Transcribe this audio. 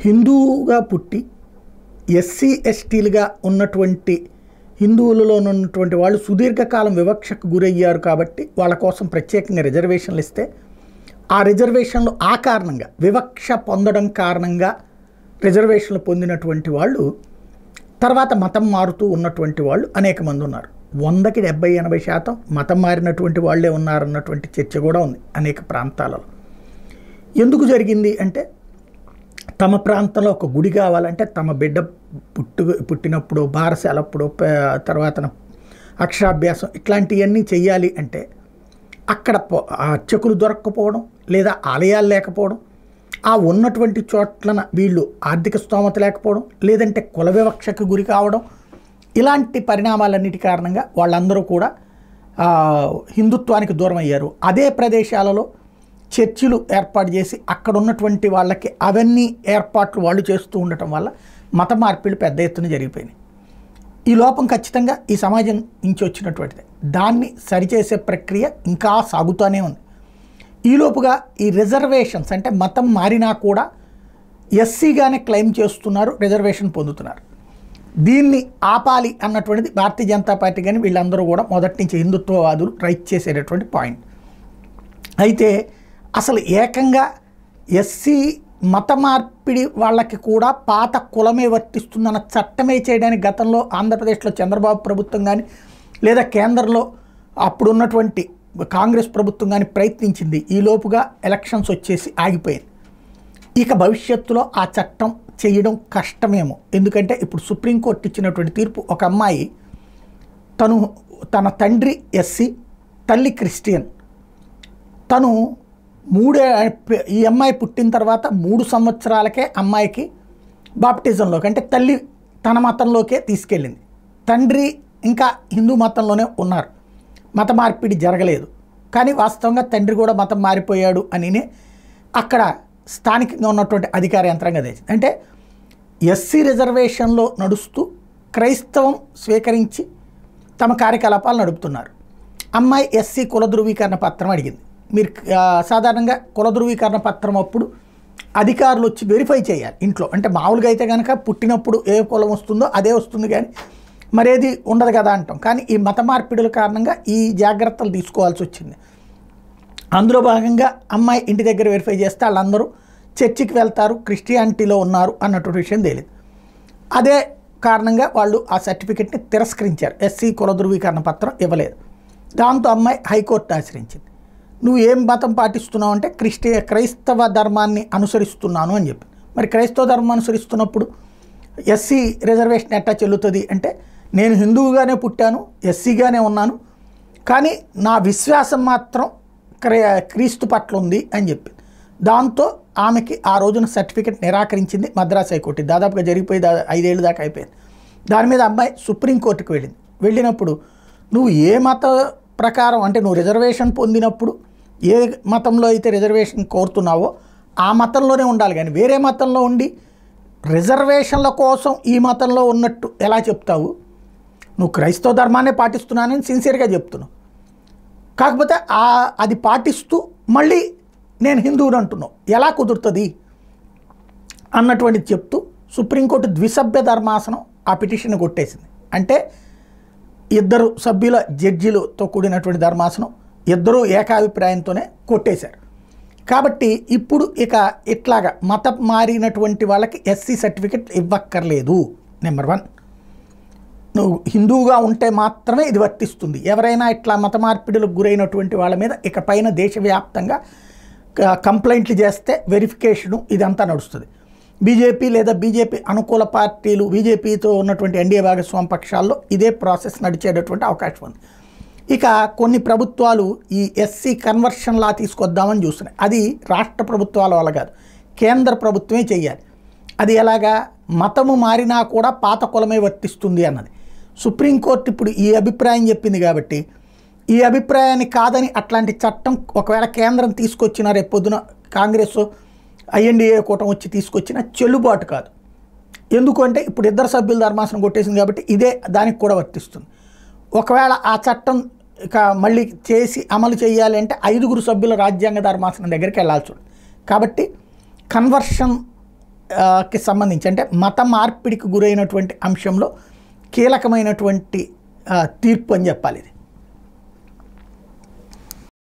హిందువుగా పుట్టి ఎస్సీ ఎస్టీలుగా ఉన్నటువంటి హిందువులలో ఉన్నటువంటి వాళ్ళు సుదీర్ఘకాలం వివక్షకు గురయ్యారు కాబట్టి వాళ్ళ కోసం ప్రత్యేకంగా రిజర్వేషన్లు ఇస్తే ఆ రిజర్వేషన్లు ఆ కారణంగా వివక్ష పొందడం కారణంగా రిజర్వేషన్లు పొందినటువంటి వాళ్ళు తర్వాత మతం మారుతూ ఉన్నటువంటి వాళ్ళు అనేక మంది ఉన్నారు. 100కి 70-80% మతం మారినటువంటి వాళ్ళే ఉన్నారన్నటువంటి చర్చ కూడా ఉంది అనేక ప్రాంతాలలో. ఎందుకు జరిగింది అంటే తమ ప్రాంతంలో ఒక గుడి కావాలంటే తమ బిడ్డ పుట్టినప్పుడు బారసాలప్పుడు తర్వాత అక్షరాభ్యాసం ఇట్లాంటివన్నీ చెయ్యాలి అంటే అక్కడ అర్చకులు దొరక్కపోవడం లేదా ఆలయాలు లేకపోవడం, ఆ ఉన్నటువంటి చోట్లన వీళ్ళు ఆర్థిక స్తోమత లేకపోవడం, లేదంటే కుల వివక్షకు గురి కావడం, ఇలాంటి పరిణామాలన్నిటి కారణంగా వాళ్ళందరూ కూడా హిందుత్వానికి దూరం అయ్యారు. అదే ప్రదేశాలలో చర్చిలు ఏర్పాటు చేసి అక్కడ ఉన్నటువంటి వాళ్ళకి అవన్నీ ఏర్పాట్లు వాళ్ళు చేస్తూ ఉండటం వల్ల మత మార్పిళ్ళు పెద్ద ఎత్తున జరిగిపోయినాయి. ఈ లోపం ఖచ్చితంగా ఈ సమాజం నుంచి వచ్చినటువంటిది. దాన్ని సరిచేసే ప్రక్రియ ఇంకా సాగుతూనే ఉంది. ఈలోపుగా ఈ రిజర్వేషన్స్ అంటే మతం మారినా కూడా ఎస్సీగానే క్లెయిమ్ చేస్తున్నారు, రిజర్వేషన్ పొందుతున్నారు. దీన్ని ఆపాలి అన్నటువంటిది భారతీయ జనతా పార్టీ కానీ వీళ్ళందరూ కూడా మొదటి నుంచి హిందుత్వవాదులు రైట్ చేసేటటువంటి పాయింట్. అయితే అసలు ఏకంగా ఎస్సీ మత మార్పిడి వాళ్ళకి కూడా పాత కులమే వర్తిస్తుందన్న చట్టమే చేయడానికి గతంలో ఆంధ్రప్రదేశ్లో చంద్రబాబు ప్రభుత్వం కానీ లేదా కేంద్రంలో అప్పుడున్నటువంటి కాంగ్రెస్ ప్రభుత్వం కానీ ప్రయత్నించింది. ఈ లోపుగా ఎలక్షన్స్ వచ్చేసి ఆగిపోయింది. ఇక భవిష్యత్తులో ఆ చట్టం చేయడం కష్టమేమో. ఎందుకంటే ఇప్పుడు సుప్రీంకోర్టు ఇచ్చినటువంటి తీర్పు, ఒక అమ్మాయి తన తండ్రి ఎస్సీ, తల్లి క్రిస్టియన్, తను ఈ అమ్మాయి పుట్టిన తర్వాత 3 సంవత్సరాలకే అమ్మాయికి బాప్టిజంలోకి అంటే తల్లి తన మతంలోకే తీసుకెళ్ళింది. తండ్రి ఇంకా హిందూ మతంలోనే ఉన్నారు, మత మార్పిడి జరగలేదు. కానీ వాస్తవంగా తండ్రి కూడా మతం మారిపోయాడు అనినే అక్కడ స్థానికంగా ఉన్నటువంటి అధికార యంత్రాంగం తెచ్చింది. అంటే ఎస్సీ రిజర్వేషన్లో నడుస్తూ క్రైస్తవం స్వీకరించి తమ కార్యకలాపాలు నడుపుతున్నారు. అమ్మాయి ఎస్సీ కుల ధృవీకరణ పత్రం అడిగింది. మీరు సాధారణంగా కుల ధృవీకరణ పత్రం అప్పుడు అధికారులు వచ్చి వెరిఫై చేయాలి ఇంట్లో. అంటే మామూలుగా అయితే కనుక పుట్టినప్పుడు ఏ కులం వస్తుందో అదే వస్తుంది, కానీ మరేది ఉండదు కదా అంటాం. కానీ ఈ మత మార్పిడుల కారణంగా ఈ జాగ్రత్తలు తీసుకోవాల్సి వచ్చింది. అందులో భాగంగా అమ్మాయి ఇంటి దగ్గర వెరిఫై చేస్తే వాళ్ళందరూ చర్చికి వెళ్తారు, క్రిస్టియానిటీలో ఉన్నారు అన్నటువంటి విషయం తెలియదు. అదే కారణంగా వాళ్ళు ఆ సర్టిఫికెట్ని తిరస్కరించారు, ఎస్సీ కుల ధృవీకరణ పత్రం ఇవ్వలేదు. దాంతో అమ్మాయి హైకోర్టును ఆశ్రయించింది. నువ్వు ఏం మతం పాటిస్తున్నావు అంటే క్రైస్తవ ధర్మాన్ని అనుసరిస్తున్నాను అని చెప్పి. మరి క్రైస్తవ ధర్మం అనుసరిస్తున్నప్పుడు ఎస్సీ రిజర్వేషన్ ఎట్టా చెల్లుతుంది అంటే, నేను హిందువుగానే పుట్టాను, ఎస్సీగానే ఉన్నాను, కానీ నా విశ్వాసం మాత్రం క్రీస్తు పట్ల ఉంది అని చెప్పి. దాంతో ఆమెకి ఆ రోజున సర్టిఫికెట్ నిరాకరించింది మద్రాస్ హైకోర్టు. దాదాపుగా జరిగిపోయి 5 ఏళ్ళు దాకా అయిపోయింది. దాని మీద అమ్మాయి సుప్రీంకోర్టుకు వెళ్ళింది. వెళ్ళినప్పుడు నువ్వు ఏ మత ప్రకారం అంటే నువ్వు రిజర్వేషన్ పొందినప్పుడు ఏ మతంలో అయితే రిజర్వేషన్ కోరుతున్నావో ఆ మతంలోనే ఉండాలి, కానీ వేరే మతంలో ఉండి రిజర్వేషన్ల కోసం ఈ మతంలో ఉన్నట్టు ఎలా చెప్తావు? నువ్వు క్రైస్తవ ధర్మాన్ని పాటిస్తున్నానని సిన్సియర్గా చెప్తున్నావు, కాకపోతే అది పాటిస్తూ మళ్ళీ నేను హిందువుని అంటున్నావు, ఎలా కుదురుతుంది అన్నటువంటిది చెప్తూ సుప్రీంకోర్టు ద్విసభ్య ధర్మాసనం ఆ పిటిషన్ కొట్టేసింది. అంటే 2 సభ్యుల జడ్జిలతో కూడినటువంటి ధర్మాసనం ఇద్దరూ ఏకాభిప్రాయంతోనే కొట్టేశారు. కాబట్టి ఇప్పుడు ఇట్లాగా మతం మారినటువంటి వాళ్ళకి ఎస్సీ సర్టిఫికెట్ ఇవ్వక్కర్లేదు. నెంబర్ 1, నువ్వు హిందువుగా ఉంటే మాత్రమే ఇది వర్తిస్తుంది. ఎవరైనా ఇట్లా మత మార్పిడులకు గురైనటువంటి వాళ్ళ మీద ఇకపైన దేశవ్యాప్తంగా కంప్లైంట్లు చేస్తే వెరిఫికేషను ఇదంతా నడుస్తుంది. బీజేపీ లేదా బీజేపీ అనుకూల పార్టీలు, బీజేపీతో ఉన్నటువంటి ఎన్డీఏ భాగస్వామ్య పక్షాల్లో ఇదే ప్రాసెస్ నడిచేటటువంటి అవకాశం ఉంది. ఇక కొన్ని ప్రభుత్వాలు ఈ ఎస్సీ కన్వర్షన్ లా తీసుకొద్దామని చూస్తున్నాయి. అది రాష్ట్ర ప్రభుత్వాల వల్ల కాదు, కేంద్ర ప్రభుత్వమే చేయాలి. అది ఎలాగా? మతము మారినా కూడా పాత కులమే వర్తిస్తుంది అన్నది. సుప్రీంకోర్టు ఇప్పుడు ఈ అభిప్రాయం చెప్పింది కాబట్టి ఈ అభిప్రాయాన్ని కాదని అట్లాంటి చట్టం ఒకవేళ కేంద్రం తీసుకొచ్చినా రేపొద్దున కాంగ్రెస్ ఐఎన్డీఏ కూటమి వచ్చి తీసుకొచ్చిన చెల్లుబాటు కాదు. ఎందుకంటే ఇప్పుడు 2 సభ్యుల ధర్మాసనం కొట్టేసింది కాబట్టి ఇదే దానికి కూడా వర్తిస్తుంది. ఒకవేళ ఆ చట్టం మళ్ళీ చేసి అమలు చేయాలి అంటే 5 సభ్యుల రాజ్యాంగ ధర్మాసనం దగ్గరికి వెళ్ళాల్సి ఉంటుంది. కాబట్టి కన్వర్షన్ కి సంబంధించి అంటే మత మార్పిడికి గురైనటువంటి అంశంలో కీలకమైనటువంటి తీర్పు అని చెప్పాలి ఇది.